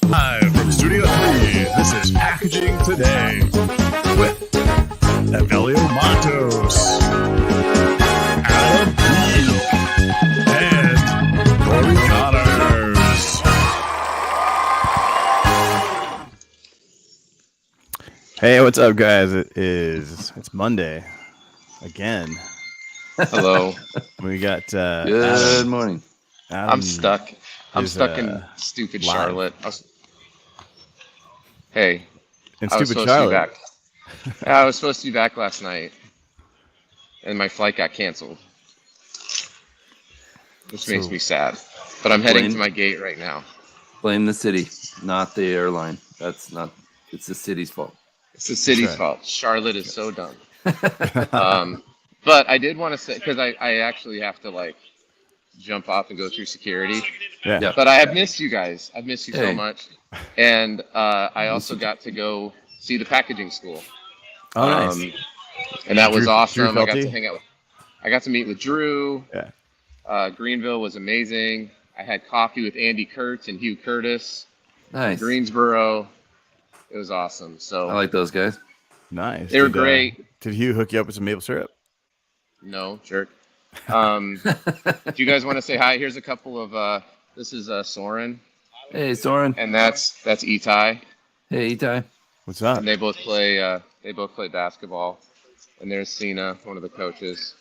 Live from Studio 3, this is Packaging Today with Evelio Matos, Adam P, and Cory Connors. Hey, what's up, guys? It's Monday again. Hello. We got Good Adam. morning. Adam I'm stuck. I'm is, stuck in stupid live. Charlotte. Hey, in I was stupid supposed to be Charlotte. back. Yeah, I was supposed to be back last night, and my flight got canceled, which makes So- me sad. But I'm heading Blame- to my gate right now. Blame the city, not the airline. It's the city's fault. It's the city's right. fault. Charlotte is so dumb. But I did want to say, because I actually have to jump off and go through security. Yeah. Yeah. But I have missed you guys. I've missed you so Hey. much. And I also you. got to go see the packaging school. Oh, nice. And that was Drew awesome. I got Felty? to hang out I got to meet with Drew. Yeah. Greenville was amazing. I had coffee with Andy Kurtz and Hugh Curtis. Nice. Greensboro. It was awesome. So I like those guys. Nice. they were great. Did Hugh hook you up with some maple syrup? No, jerk. If you guys want to say hi, here's a couple of this is Soren, Hey, Soren. and that's Itai. Hey, Itai. What's up? And they both play basketball. And there's Cena, one of the coaches.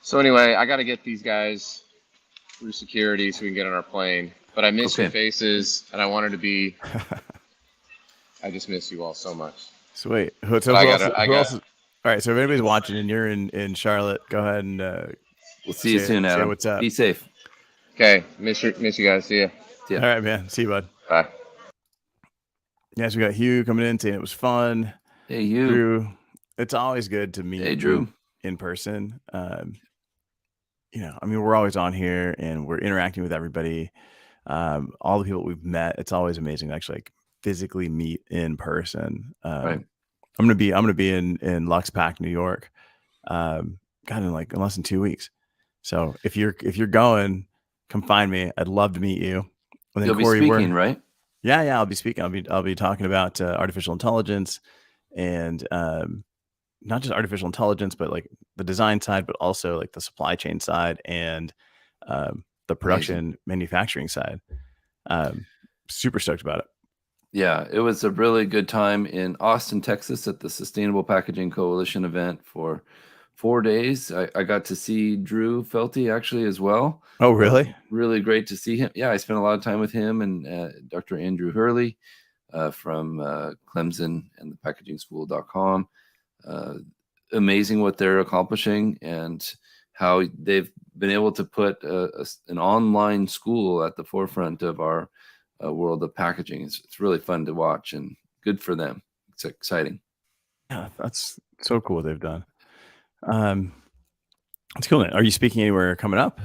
So anyway, I got to get these guys through security so we can get on our plane. But I miss your faces, and I wanted to be. I just miss you all so much. Sweet. Who else is- all right. So if anybody's watching and you're in Charlotte, go ahead and We'll see you soon, say Adam. what's up. Be safe. Okay, miss you guys. See ya. Yeah. All right, man. See you, bud. Bye. Yes, we got Hugh coming in saying it was fun. Hey, you. Drew, it's always good to meet Hey, Drew. you in person. We're always on here and we're interacting with everybody. All the people we've met, it's always amazing to actually physically meet in person. Right. I'm gonna be in Luxpack, New York. In less than 2 weeks. So if you're going, come find me. I'd love to meet you. And then You'll Cory, be speaking, right? Yeah, I'll be speaking. I'll be talking about artificial intelligence and not just artificial intelligence, but the design side, but also the supply chain side and the production manufacturing side. Super stoked about it. Yeah, it was a really good time in Austin, Texas at the Sustainable Packaging Coalition event for 4 days. I got to see Drew Felty actually as well. Oh, really? Really great to see him. Yeah, I spent a lot of time with him and Dr. Andrew Hurley from Clemson and the packagingschool.com. Amazing what they're accomplishing and how they've been able to put an online school at the forefront of our world of packaging. It's really fun to watch and good for them. It's exciting. Yeah, that's so cool what they've done. It's cool. Are you speaking anywhere coming up?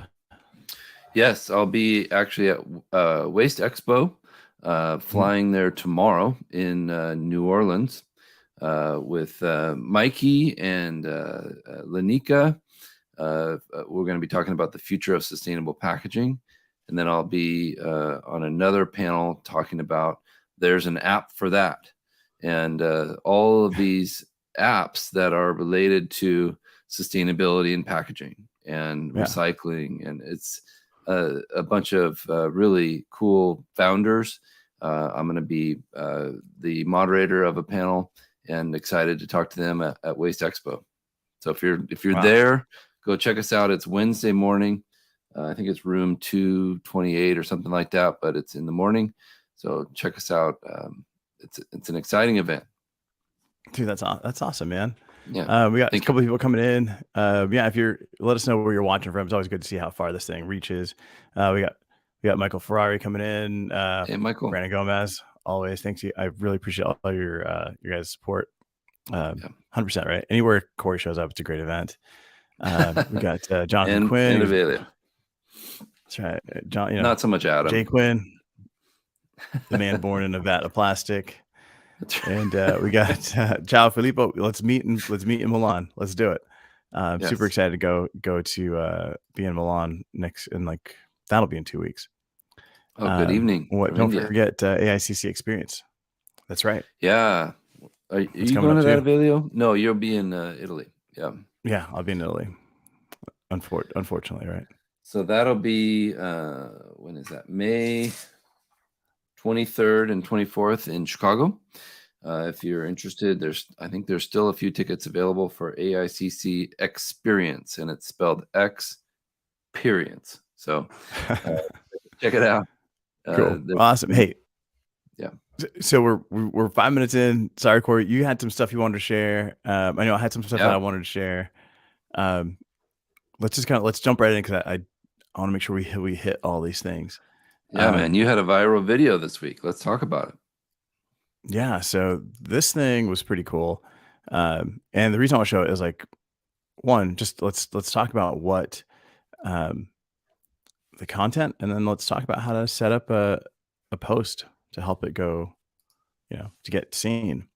Yes, I'll be actually at Waste Expo, flying there tomorrow in New Orleans with Mikey and Lanika. We're going to be talking about the future of sustainable packaging. And then I'll be on another panel talking about there's an app for that. And all of these apps that are related to sustainability and packaging and recycling. And it's a bunch of really cool founders. I'm going to be the moderator of a panel and excited to talk to them at Waste Expo. So if you're there, go check us out. It's Wednesday morning. I think it's room 228 or something like that, but it's in the morning. So check us out. It's an exciting event. Dude, that's awesome, man. Yeah. We got a couple of people coming in. If you're, let us know where you're watching from. It's always good to see how far this thing reaches. We got Michael Ferrari coming in. Hey, Michael. Brandon Gomez, always. Thanks. I really appreciate all your guys' support. 100%, right? Anywhere Cory shows up, it's a great event. We got Jonathan Quinn. And Evelio. That's right. John, not so much Adam. Jay Quinn, the man born in a vat of plastic. And we got Ciao Filippo. Let's meet in Milan. Let's do it. Yes. Super excited to go to be in Milan next, and that'll be in 2 weeks. Oh, good evening from Don't India. forget AICC Experience. That's right. Yeah. Are It's you coming going up to that, too. Evelio? No, you'll be in Italy. Yeah. Yeah, I'll be in Italy. Unfortunately, right? So that'll be when is that? May 23rd and 24th in Chicago. If you're interested, I think there's still a few tickets available for AICC Experience, and it's spelled Experience. So check it out. Cool. Awesome. Hey. Yeah. So we're 5 minutes in. Sorry, Cory, you had some stuff you wanted to share. I know I had some stuff that I wanted to share. Let's jump right in because I want to make sure we hit all these things. Yeah, man, you had a viral video this week. Let's talk about it. Yeah, so this thing was pretty cool. And the reason I want to show it is like, one, just let's talk about what the content, and then let's talk about how to set up a post to help it go, to get seen.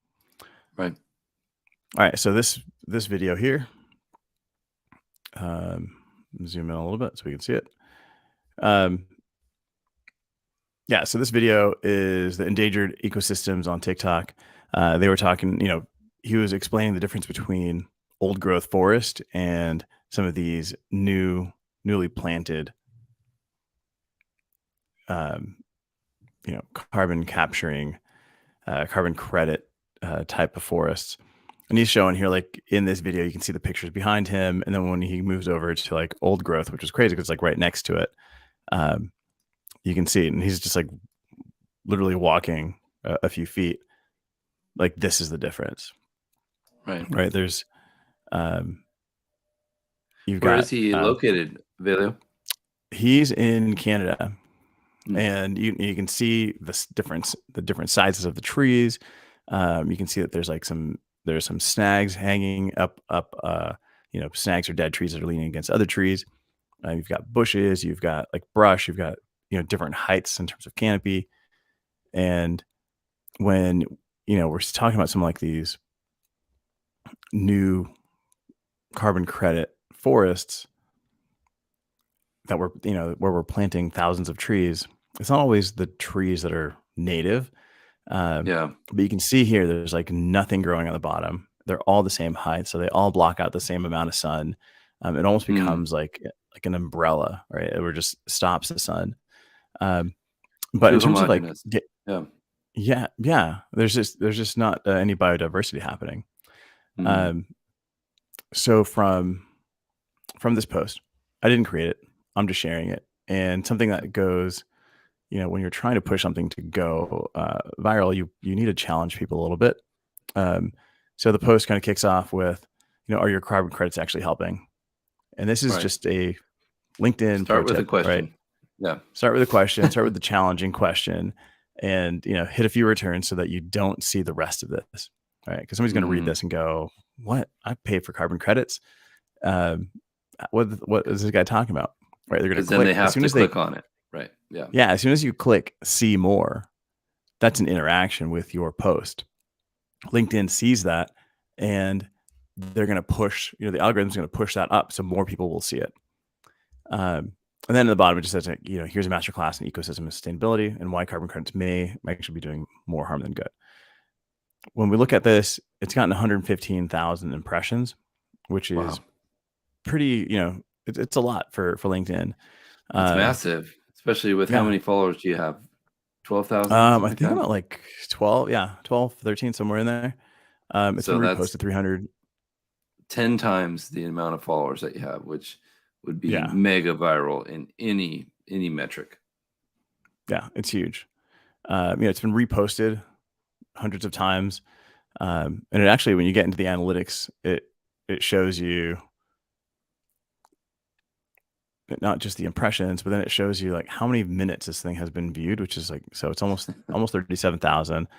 Right. All right, so this video here, zoom in a little bit so we can see it. Yeah, so this video is the endangered ecosystems on TikTok. They were talking, he was explaining the difference between old growth forest and some of these newly planted, carbon capturing, carbon credit type of forests. And he's showing here, like in this video, you can see the pictures behind him. And then when he moves over to like old growth, which is crazy because it's like right next to it, you can see it. And he's just like literally walking a few feet. Like this is the difference. Right. There's, Where is he located, Evelio? He's in Canada. And you can see the different sizes of the trees. You can see that there's some snags hanging up. Snags are dead trees that are leaning against other trees. You've got bushes, you've got like brush, you've got different heights in terms of canopy. And when we're talking about some like these new carbon credit forests that where we're planting thousands of trees, it's not always the trees that are native. But you can see here, there's like nothing growing on the bottom. They're all the same height, so they all block out the same amount of sun. It almost becomes like an umbrella, right? It just stops the sun. But in terms of like, there's just not any biodiversity happening. So from this post, I didn't create it. I'm just sharing it. And something that goes, when you're trying to push something to go viral, you need to challenge people a little bit. So the post kind of kicks off with, are your carbon credits actually helping? And this is just a LinkedIn Start with a question. Right? Yeah. Start with a question. Start with the challenging question, and hit a few returns so that you don't see the rest of this. Right? Because somebody's going to read this and go, "What? I paid for carbon credits? What is this guy talking about?" Right? They're going to click. Then they have to click on it. Right. Yeah. Yeah. As soon as you click see more, that's an interaction with your post. LinkedIn sees that, and they're going to push, the algorithm's going to push that up so more people will see it. And then at the bottom, it just says, here's a masterclass in ecosystem and sustainability and why carbon credits may actually be doing more harm than good. When we look at this, it's gotten 115,000 impressions, which is pretty, it's a lot for LinkedIn. It's massive, especially with how many followers do you have? 12,000? I think about like 12, 13, somewhere in there. It's been reposted 300. 10 times the amount of followers that you have, which would be mega viral in any metric. Yeah, it's huge. It's been reposted hundreds of times. And it actually, when you get into the analytics, it shows you not just the impressions, but then it shows you like how many minutes this thing has been viewed, which is like, so it's almost 37,000,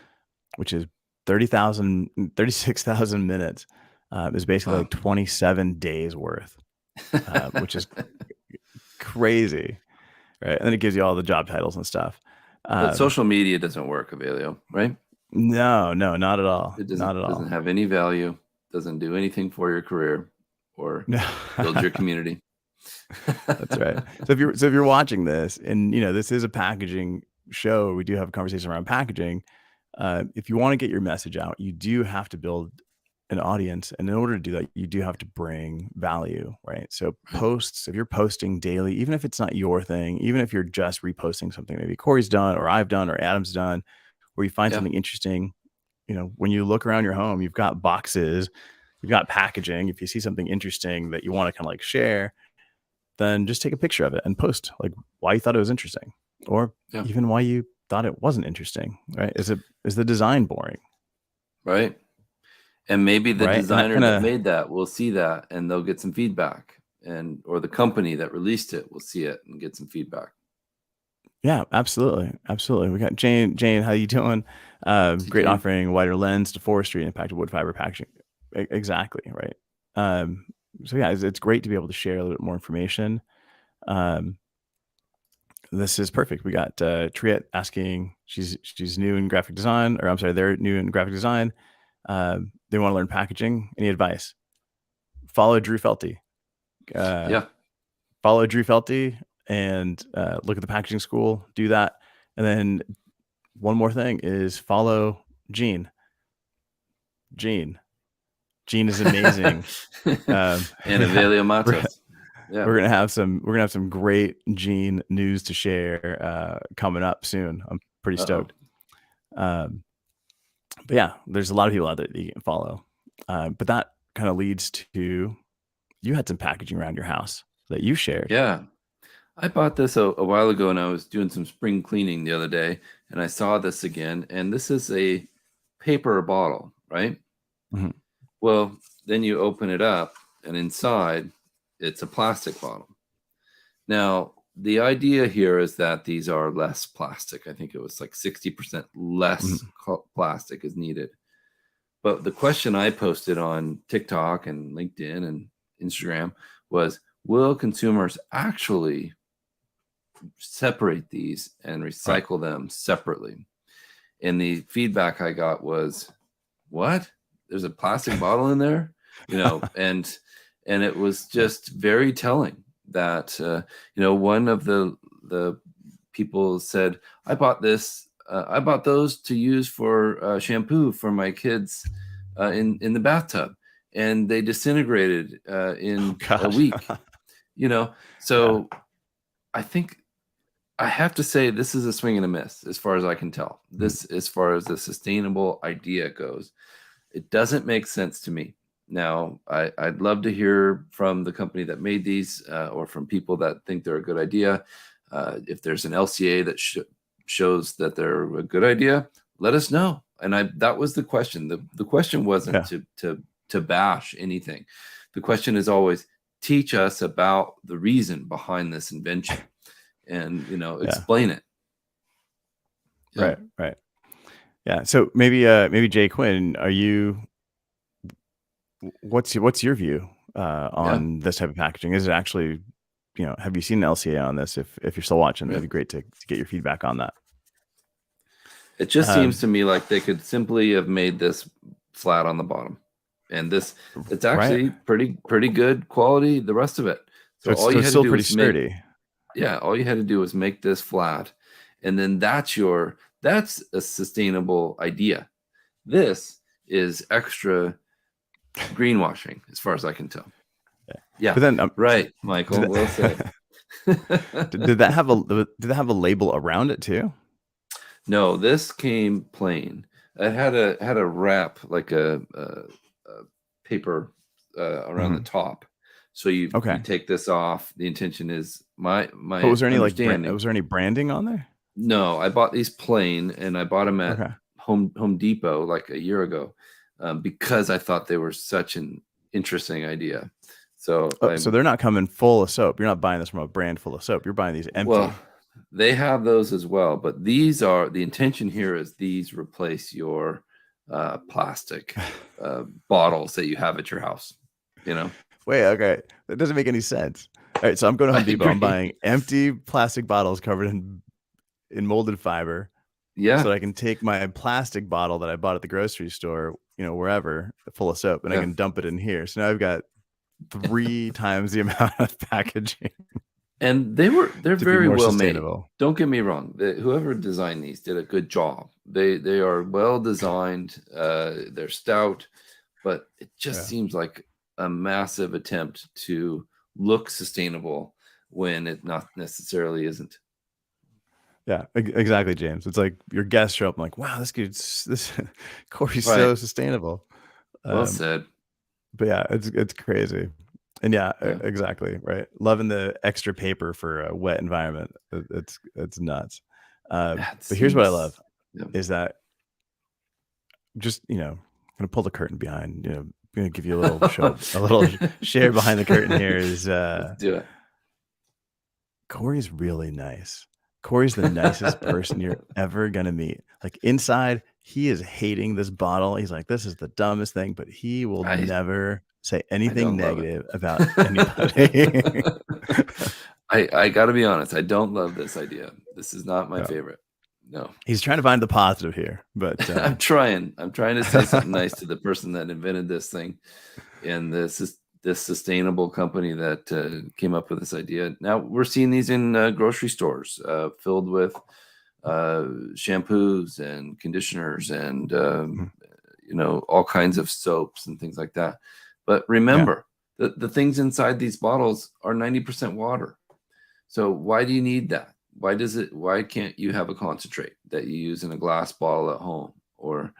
which is 36,000 minutes. Is basically like 27 days worth, which is crazy, right? And then it gives you all the job titles and stuff. But social media doesn't work, Evelio, right? No, not at all. It doesn't, not at all. Doesn't have any value. Doesn't do anything for your career or build your community. That's right. So if you're watching this, and this is a packaging show, we do have a conversation around packaging. If you want to get your message out, you do have to build an audience, and in order to do that, you do have to bring value, right? So posts, if you're posting daily, even if it's not your thing, even if you're just reposting something maybe Corey's done or I've done or Adam's done, where you find Yeah. something interesting, when you look around your home, you've got boxes, you've got packaging. If you see something interesting that you want to kind of like share, then just take a picture of it and post like why you thought it was interesting, or Yeah. even why you thought it wasn't interesting, right? Is the design boring? Right. And maybe the Right. And that designer that kinda, made that will see that and they'll get some feedback, or the company that released it will see it and get some feedback. yeah, absolutely. Absolutely. We got Jane, how you doing? See, Great Jane? offering, wider lens to forestry and impacted wood fiber packaging. Exactly. Right. So yeah, it's great to be able to share a little bit more information. This is perfect. We got Triette asking, she's new in graphic design, or I'm sorry, they're new in graphic design. They want to learn packaging. Any advice? Follow Drew Felty. Yeah. Follow Drew Felty and look at the packaging school. Do that, and then one more thing is follow Gene. Gene is amazing. And Evelio Matos. Yeah. We're gonna have some great Gene news to share coming up soon. I'm pretty stoked. But yeah, there's a lot of people out there that you can follow. But that kind of leads to, you had some packaging around your house that you shared. Yeah. I bought this a while ago, and I was doing some spring cleaning the other day, and I saw this again. And this is a paper bottle, right? Mhm. Well, then you open it up, and inside it's a plastic bottle. Now, the idea here is that these are less plastic. I think it was like 60% less plastic is needed. But the question I posted on TikTok and LinkedIn and Instagram was, will consumers actually separate these and recycle them separately? And the feedback I got was, what? There's a plastic bottle in there? And it was just very telling that one of the people said, I bought those to use for shampoo for my kids in the bathtub, and they disintegrated in a week. So I think I have to say this is a swing and a miss as far as I can tell. This, as far as the sustainable idea goes, it doesn't make sense to me. Now, I'd love to hear from the company that made these, or from people that think they're a good idea. If there's an LCA that shows that they're a good idea, let us know. And that was the question. The question wasn't to bash anything. The question is always, teach us about the reason behind this invention, and explain it. Yeah. Right. Yeah. So maybe Jay Quinn, what's your view on this type of packaging? Is it actually, have you seen an LCA on this? If you're still watching, it'd be great to get your feedback on that. It just seems to me like they could simply have made this flat on the bottom, and it's actually pretty good quality, the rest of it. So all you had to do was sturdy. All you had to do was make this flat, and then that's a sustainable idea. This is extra greenwashing, as far as I can tell. Yeah. But then, right, Michael. Well said. Did that have a label around it too? No, this came plain. It had a wrap, like a paper around the top. So you take this off. The intention is my. But was there any was there any branding on there? No, I bought these plain, and I bought them at Home Depot like a year ago, because I thought they were such an interesting idea. So so they're not coming full of soap. You're not buying this from a brand full of soap. You're buying these empty. Well, they have those as well, but these are, the intention here is these replace your plastic bottles that you have at your house. Wait, okay, that doesn't make any sense. All right, so I'm going to Home Depot. I'm buying empty plastic bottles covered in molded fiber. Yeah. So I can take my plastic bottle that I bought at the grocery store, wherever, full of soap, and I can dump it in here. So now I've got 3 times the amount of packaging And they're to be very more well made. sustainable. Don't get me wrong. Whoever designed these did a good job. They are well designed. They're stout, but it just Yeah. seems like a massive attempt to look sustainable when it not necessarily isn't. Yeah, exactly, James. It's like your guests show up. I'm like, wow, this Cory's Right. so sustainable. Well said. But yeah, it's crazy. And yeah, Yeah. exactly, right. Loving the extra paper for a wet environment. It's nuts. That But here's what I seems- love yeah. is that just, gonna pull the curtain behind, gonna give you a little share behind the curtain here is Let's do it. Cory's really nice. Cory's the nicest person you're ever gonna meet. Like inside, he is hating this bottle. He's like, this is the dumbest thing, but he will never say anything don't love it. negative about anybody. I got to be honest. I don't love this idea. This is not my No. favorite. No. He's trying to find the positive here, but I'm trying to say something nice to the person that invented this thing, and this sustainable company that came up with this idea. Now we're seeing these in grocery stores, filled with shampoos and conditioners and all kinds of soaps and things like that. But remember, the things inside these bottles are 90% water. So why do you need that? Why can't you have a concentrate that you use in a glass bottle at home or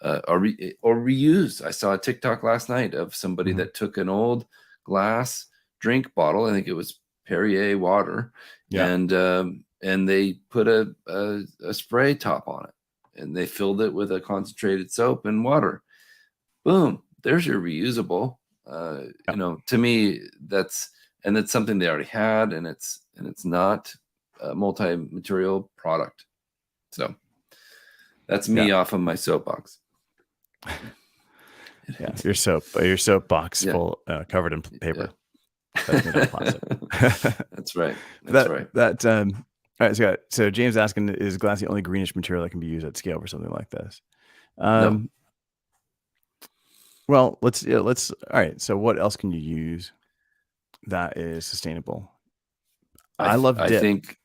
reuse? I saw a TikTok last night of somebody that took an old glass drink bottle. I think it was Perrier water, and they put a spray top on it, and they filled it with a concentrated soap and water. Boom! There's your reusable. To me, that's something they already had, and it's not a multi-material product. So that's me off of my soapbox. Yeah, your soapbox full covered in paper. That's made of plastic. That's right. All right, so James asking, is glass the only greenish material that can be used at scale for something like this? No. Well, let's all right. So what else can you use that is sustainable? I love dip. I think,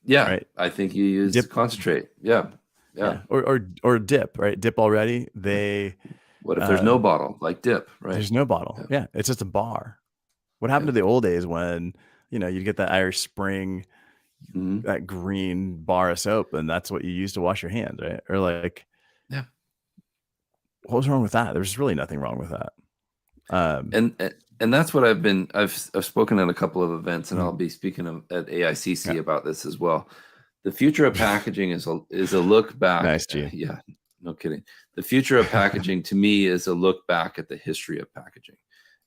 right? I think you use Dip. Concentrate. Yeah. Or dip, right? Dip already. What if there's no bottle, like dip, right? There's no bottle. Yeah, it's just a bar. What happened to the old days when you'd get that Irish Spring, that green bar of soap, and that's what you use to wash your hands, right? Or like, what was wrong with that? There's really nothing wrong with that. And that's what I've spoken at a couple of events, and I'll be speaking at AICC about this as well. The future of packaging is a look back. Nice, G. Yeah, no kidding. The future of packaging to me is a look back at the history of packaging,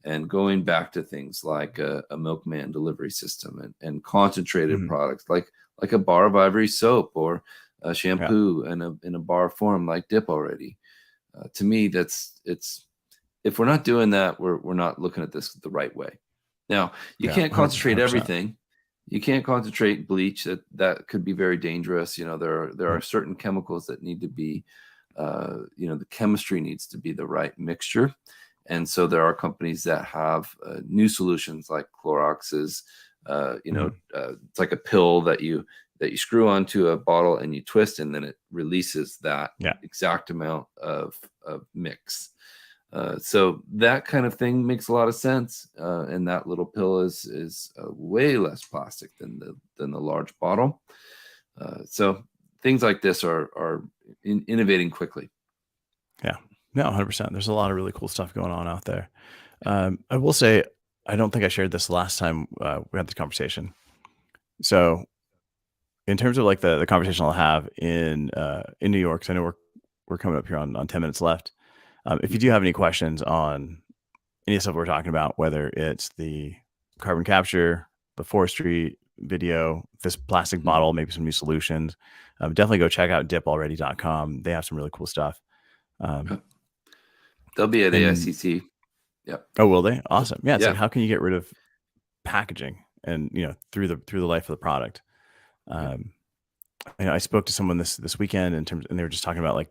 and going back to things like a milkman delivery system and concentrated products like a bar of Ivory soap or a shampoo in a bar form like Dip already. To me, if we're not doing that, we're not looking at this the right way. Now, you can't concentrate 100%. everything. You can't concentrate bleach. That could be very dangerous. There are certain chemicals that need to be, the chemistry needs to be the right mixture. And so there are companies that have new solutions like Clorox's. It's like a pill that you screw onto a bottle and you twist, and then it releases that exact amount of mix. So that kind of thing makes a lot of sense. And that little pill is way less plastic than the large bottle. So things like this are innovating quickly. Yeah, no, 100%. There's a lot of really cool stuff going on out there. I will say, I don't think I shared this last time we had this conversation. So in terms of like the conversation I'll have in New York, because I know we're coming up here on 10 minutes left. If you do have any questions on any of the stuff we're talking about, whether it's the carbon capture, the forestry video, this plastic bottle, maybe some new solutions, definitely go check out dipalready.com. They have some really cool stuff. They'll be at AICC. Yep. Oh, will they? Awesome. Yeah. It's Yeah. like, how can you get rid of packaging and, through the life of the product? I spoke to someone this weekend and they were just talking about like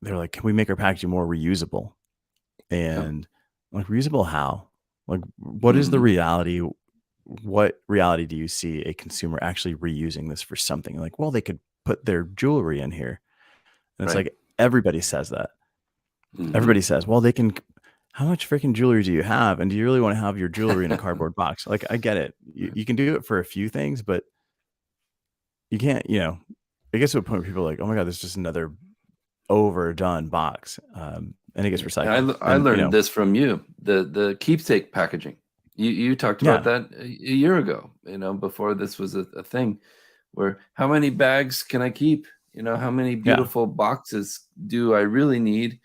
they're like, can we make our packaging more reusable? And Like reusable how? Like what is the Mhm. reality? What reality do you see a consumer actually reusing this for something? Like, well, they could put their jewelry in here. And it's Right. like everybody says that. Mhm. Everybody says, well, they can. How much freaking jewelry do you have? And do you really want to have your jewelry in a cardboard box? Like, I get it. You can do it for a few things, but you can't, it gets to a point where people are like, oh my God, there's just another overdone box. And it gets Yeah. And recycled. I And, learned this from you, the keepsake packaging. You talked about yeah, that a year ago, before this was a thing, where how many bags can I keep? How many yeah, beautiful boxes do I really need?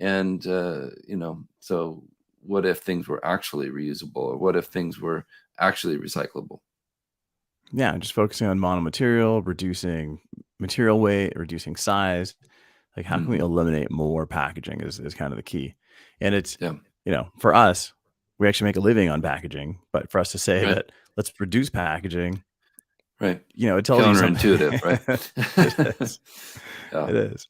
And so what if things were actually reusable, or what if things were actually recyclable? yeah. Just focusing on monomaterial, reducing material weight, reducing size. Like, how can we Hmm. eliminate more packaging is kind of the key. And it's, Yeah. for us, we actually make a living on packaging. But for us to say Right. that let's reduce packaging, Right. it tells you something. Counterintuitive, right? It is. Yeah. It is.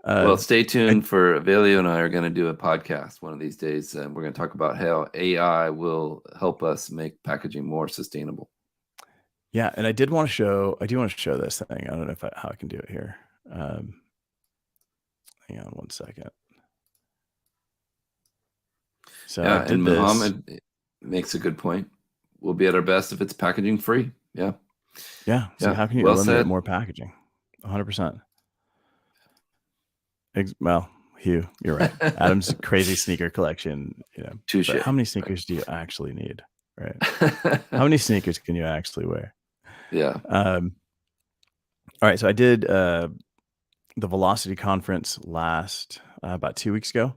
Well, Um, stay I, tuned for Evelio and I are going to do a podcast one of these days, and we're going to talk about how AI will help us make packaging more sustainable. yeah. And I do want to show this thing. I don't know how I can do it here. Um, hang on one second. So I Yeah, and did this. Muhammad makes a good point. We'll be at our best if it's packaging free. Yeah, Yeah. So yeah. how can you Well eliminate said. more packaging? 100%. Well, Hugh, you're right. Adam's crazy sneaker collection, Touche. but how many Right. sneakers do you actually need? Right. How many sneakers can you actually wear? Yeah. All right. So I did the Velocity conference about 2 weeks ago,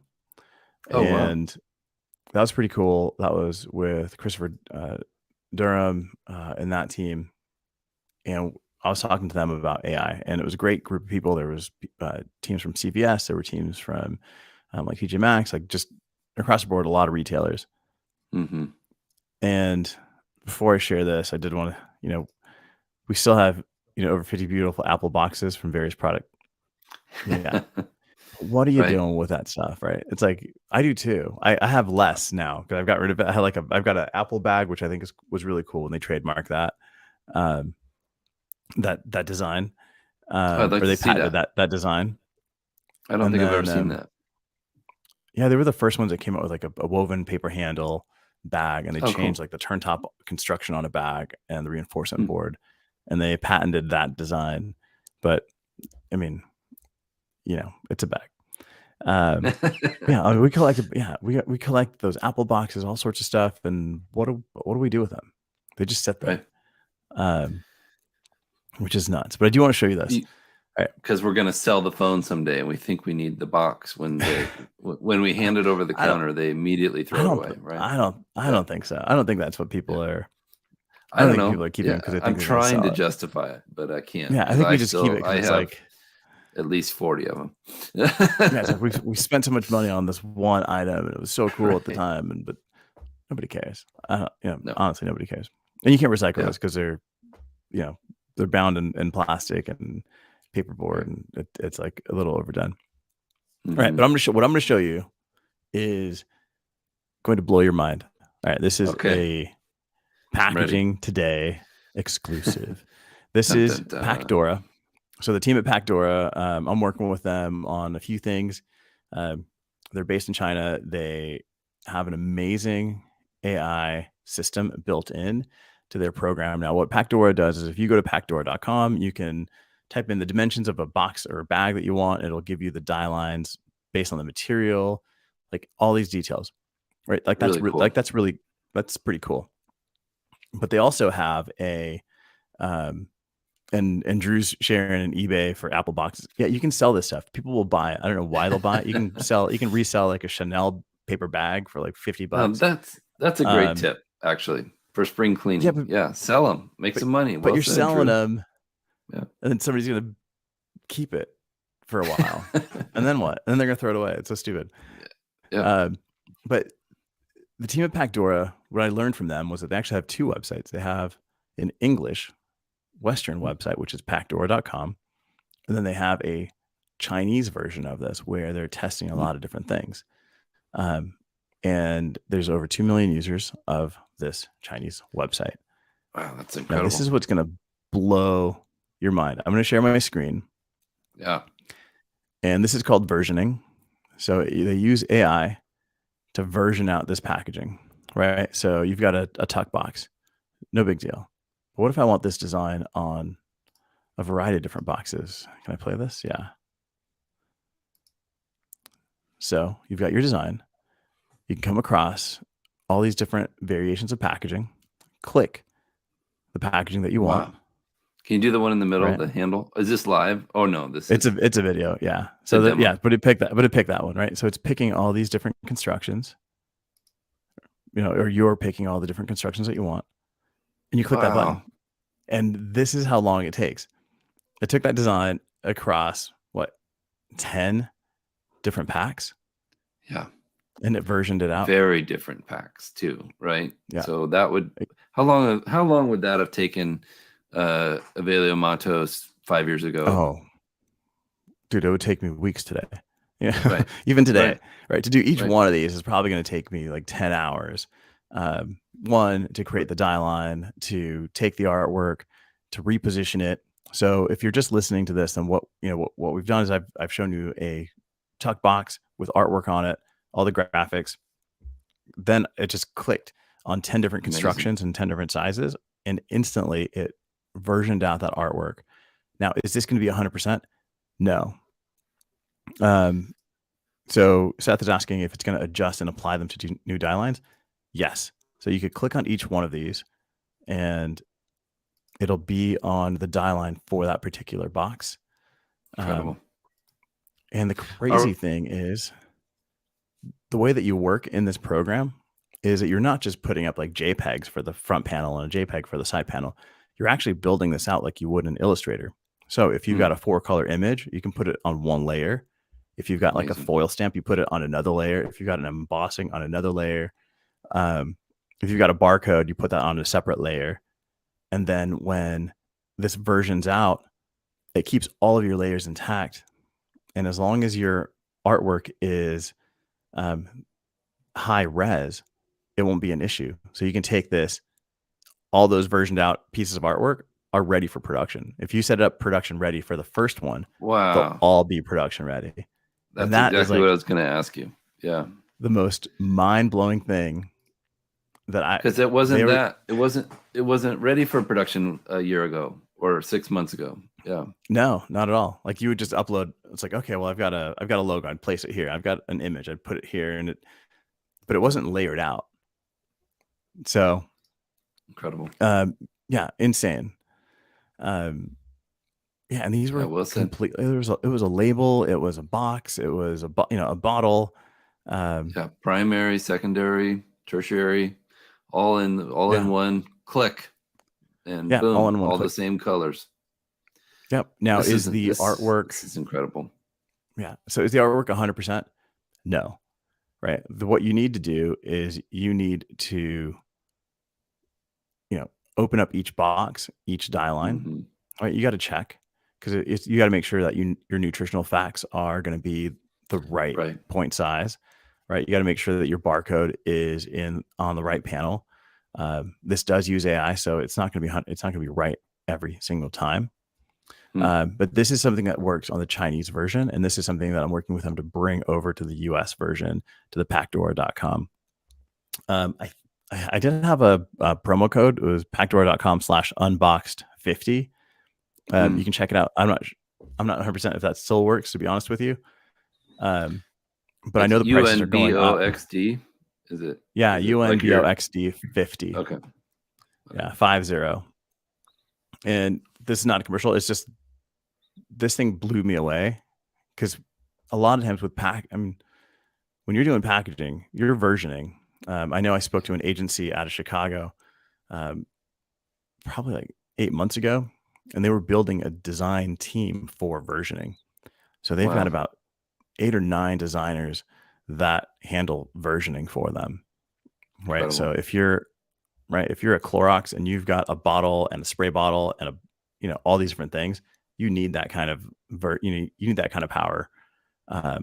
Oh wow. and that was pretty cool. That was with Christopher Durham and that team. And I was talking to them about AI, and it was a great group of people. There was teams from CVS, there were teams from like TJ Maxx, like just across the board, a lot of retailers. Mm-hmm. And before I share this, I did want to, we still have, over 50 beautiful Apple boxes from various product. Yeah. What are you Right. doing with that stuff? Right. It's like, I do too. I have less now because I've got rid of it. I've got an Apple bag, which I think was really cool when they trademarked that, um, that design, I'd like or to they see patented that. that design. I don't And think I've ever then, seen that. yeah, they were the first ones that came out with like a woven paper handle bag, and they Oh, changed cool. like the turntop construction on a bag and the reinforcement Hmm. board, and they patented that design. But I mean, it's a bag. Yeah, I mean, we collected. Yeah, we collect those Apple boxes, all sorts of stuff, and what do we do with them? They just sit there, Right. um, which is nuts. But I do want to show you this. All Because we're going to sell the phone someday, and we think we need the box. When we hand it over the I don't. counter, they immediately I throw it don't. away. Right. I Yeah. don't think so. I don't think that's what Yeah. people are. I I don't don't think people know. are keeping them Yeah, because they I'm think they're going to trying sell to it. justify it, but I can't Yeah, I because think we just keep it because I it's have like, at least 40 of them. yeah, it's like we spent so much money on this one item and it was so cool at the Right. time, but nobody cares. No. Honestly, nobody cares. And you can't recycle Yeah. this because you know, they're bound in plastic and paperboard, Right. and it's like a little overdone. All right, Hmm. but what I'm going to show you is going to blow your mind. All right, this is Okay. a I'm ready. Packaging Today exclusive. This Dun, is dun, dun. Packdora. So the team at Packdora, I'm working with them on a few things. They're based in China. They have an amazing AI system built in to their program. Now, what Packdora does is if you go to packdora.com, you can type in the dimensions of a box or a bag that you want. It'll give you the die lines based on the material, like all these details, right? Like Really cool. that's pretty cool. But they also have a and Drew's sharing an eBay for Apple boxes. Yeah, you can sell this stuff. People will buy it. I don't know why they'll buy it. You can resell like a Chanel paper bag for like $50. That's a great Um, tip, actually, for spring yeah, cleaning. Yeah, sell them, make but some money. but Well you're said, selling Drew. them, Yeah. and then somebody's gonna keep it for a while, and then what? And then they're gonna throw it away. It's so stupid. Yeah. But the team at Packdora, what I learned from them was that they actually have two websites. They have an English Western website, which is packdora.com. And then they have a Chinese version of this where they're testing a lot of different things. and there's over 2 million users of this Chinese website. Wow, that's Now, incredible. this is what's going to blow your mind. I'm going to share my screen, Yeah. and this is called versioning. So they use AI to version out this packaging, right? So you've got a tuck box, no big deal. But what if I want this design on a variety of different boxes? Can I play this? Yeah. So you've got your design. You can come across all these different variations of packaging, click the packaging that you want, Wow. Can you do the one in the middle, right? the handle? Is this live? Oh no, this It's is a video, yeah. a So demo. yeah, but it picked that one, right? So it's picking all these different constructions, or you're picking all the different constructions that you want, and you click that button. Wow. And this is how long it takes. It took that design across 10 different packs, Yeah. and it versioned it out. Very different packs too, right? Yeah. So that would how long would that have taken Evelio Matos 5 years ago? Oh, dude, it would take me weeks today. Yeah, Right. even today, Right. right? To do each Right. one of these is probably going to take me like 10 hours. One, to create the die line, to take the artwork, to reposition it. So if you're just listening to this, then what we've done is I've shown you a tuck box with artwork on it, all the graphics. Then it just clicked on 10 different Amazing. constructions and 10 different sizes, and instantly it versioned out that artwork. Now, is this going to be 100%? No. So Seth is asking if it's going to adjust and apply them to new die lines. Yes. So you could click on each one of these, and it'll be on the die line for that particular box. Incredible. And the crazy thing is, the way that you work in this program is that you're not just putting up like JPEGs for the front panel and a JPEG for the side panel. You're actually building this out like you would in Illustrator. So if you've got a 4-color image, you can put it on one layer. If you've got like a foil stamp, you put it on another layer. If you've got an embossing, on another layer. If you've got a barcode, you put that on a separate layer. And then when this versions out, it keeps all of your layers intact. And as long as your artwork is high res, it won't be an issue. So you can take this, all those versioned out pieces of artwork are ready for production. If you set it up production ready for the first one, wow, they'll all be production ready. That's that exactly what I was going to ask you. Yeah, the most mind-blowing thing that because it wasn't ready for production a year ago or 6 months ago. Yeah, no, not at all. Like you would just upload. It's like, okay, well, I've got a logo. I'd place it here. I've got an image. I'd put it here, but it wasn't layered out. So incredible. Yeah, insane. Yeah, and these were completely. It was a label. It was a box. It was a bottle. Yeah, primary, secondary, tertiary, all in one click, and boom, all in one all click. the same colors. Yep. Now is the artwork? This is incredible. Yeah. So is the artwork 100%? No. Right. What you need to do is you need to, open up each box, each die line. Mm-hmm. Right. You got to check, because you got to make sure that your nutritional facts are going to be the right point size. Right. You got to make sure that your barcode is on the right panel. This does use AI, so it's not going to be right every single time. But this is something that works on the Chinese version, and this is something that I'm working with them to bring over to the US version, to the packdoor.com. I didn't have a promo code. It was packdoor.com/unboxed50. You can check it out. I'm not 100% if that still works, to be honest with you. But I know the prices are going up. UNBOXD, is it? Yeah, UNBOXD50. Okay. Yeah, 50. And this is not a commercial. It's just, this thing blew me away, because a lot of times with when you're doing packaging, you're versioning. I know I spoke to an agency out of Chicago, probably like 8 months ago, and they were building a design team for versioning. So they've got about 8 or 9 designers that handle versioning for them. Right. Incredible. So if you're a Clorox and you've got a bottle and a spray bottle and all these different things, you need that kind of you need that kind of power to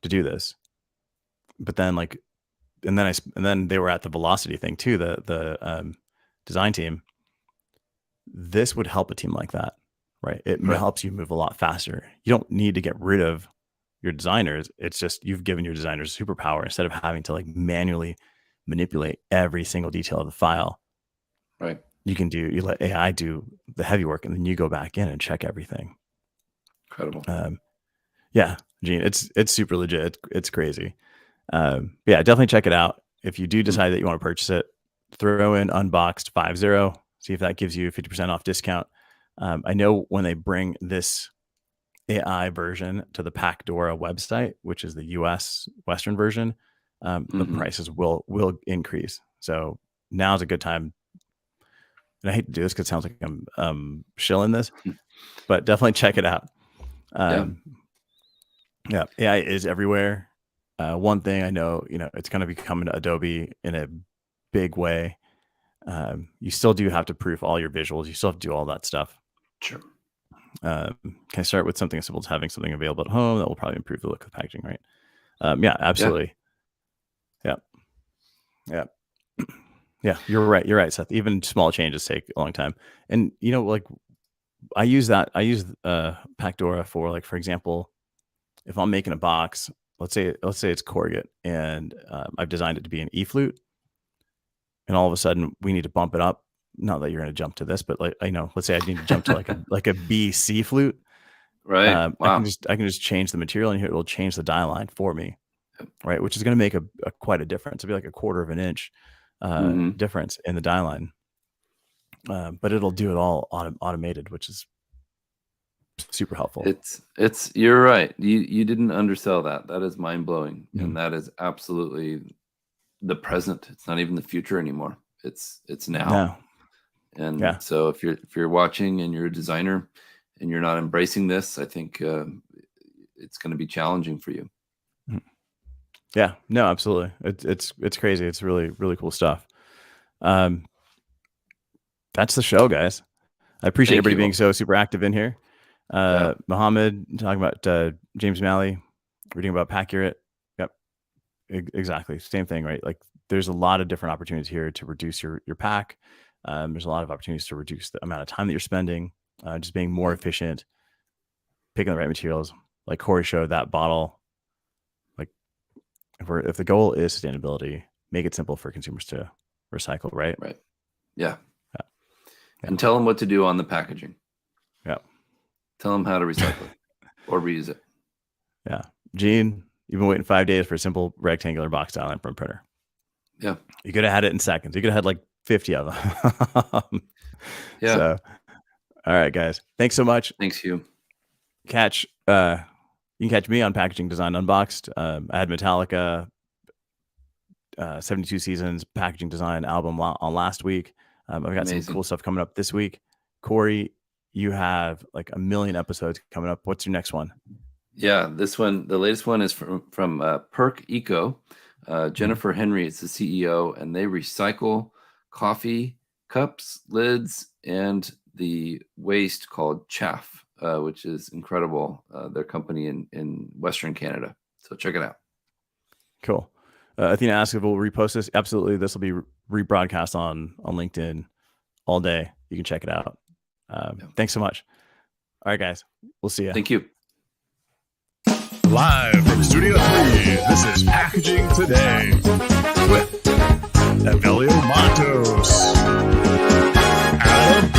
do this. But then, like, and then they were at the velocity thing too, the design team. This would help a team like that, right? It helps you move a lot faster. You don't need to get rid of your designers. It's just you've given your designers a superpower instead of having to like manually manipulate every single detail of the file. Right. You let AI do the heavy work, and then you go back in and check everything. Incredible. Yeah, Gene, it's super legit. It's crazy. Yeah, definitely check it out. If you do decide that you want to purchase it, throw in unboxed 50. See if that gives you a 50% off discount. I know when they bring this AI version to the Pacdora website, which is the US Western version, the prices will increase. So now's a good time. And I hate to do this because it sounds like I'm shilling this, but definitely check it out. Yeah, AI is everywhere. One thing I know, it's going to be coming to Adobe in a big way. You still do have to proof all your visuals. You still have to do all that stuff. Sure. Can I start with something as simple as having something available at home that will probably improve the look of the packaging, right? Yeah, absolutely. Yeah. Yeah, you're right, Seth. Even small changes take a long time. And like I use Pacdora for, like, for example, if I'm making a box, let's say it's corrugate, and I've designed it to be an E flute, and all of a sudden we need to bump it up. Not that you're going to jump to this, but like, let's say I need to jump to like a B C flute. Right. Wow. I can just change the material, and here it will change the die line for me, right? Which is going to make quite a difference. It'll be like a quarter of an inch difference in the die line. But it'll do it all automated, which is super helpful. You're right. You didn't undersell that. That is mind blowing, and that is absolutely the present. It's not even the future anymore. It's now. And so if you're watching and you're a designer and you're not embracing this, I think it's going to be challenging for you. Yeah, no, absolutely. It's crazy. It's really, really cool stuff. That's the show, guys. I appreciate everybody being so super active in here. Mohammed talking about James Malley, reading about Pacurate. Yep, exactly. Same thing, right? Like, there's a lot of different opportunities here to reduce your pack. There's a lot of opportunities to reduce the amount of time that you're spending, just being more efficient, picking the right materials. Like Cory showed that bottle. Like, if the goal is sustainability, make it simple for consumers to recycle, right? Right. Yeah. And tell them what to do on the packaging. Yeah. Tell them how to recycle it or reuse it. Yeah. Gene, you've been waiting 5 days for a simple rectangular box dial from a printer. Yeah. You could have had it in seconds. You could have had like 50 of them. Yeah. So, all right, guys. Thanks so much. Thanks, Hugh. You can catch me on Packaging Design Unboxed. I had Metallica 72 Seasons Packaging Design album on last week. I've got some cool stuff coming up this week. Cory, you have like 1 million episodes coming up. What's your next one? Yeah, this one, the latest one is from Perk Eco. Jennifer Henry is the CEO, and they recycle coffee cups, lids, and the waste called chaff, which is incredible. Their company in Western Canada. So check it out. Cool. Athena asks if we'll repost this. Absolutely. This will be rebroadcast on LinkedIn all day. You can check it out. Thanks so much. All right, guys. We'll see you. Thank you. Live from Studio 3, this is Packaging Today with Evelio Matos. Adam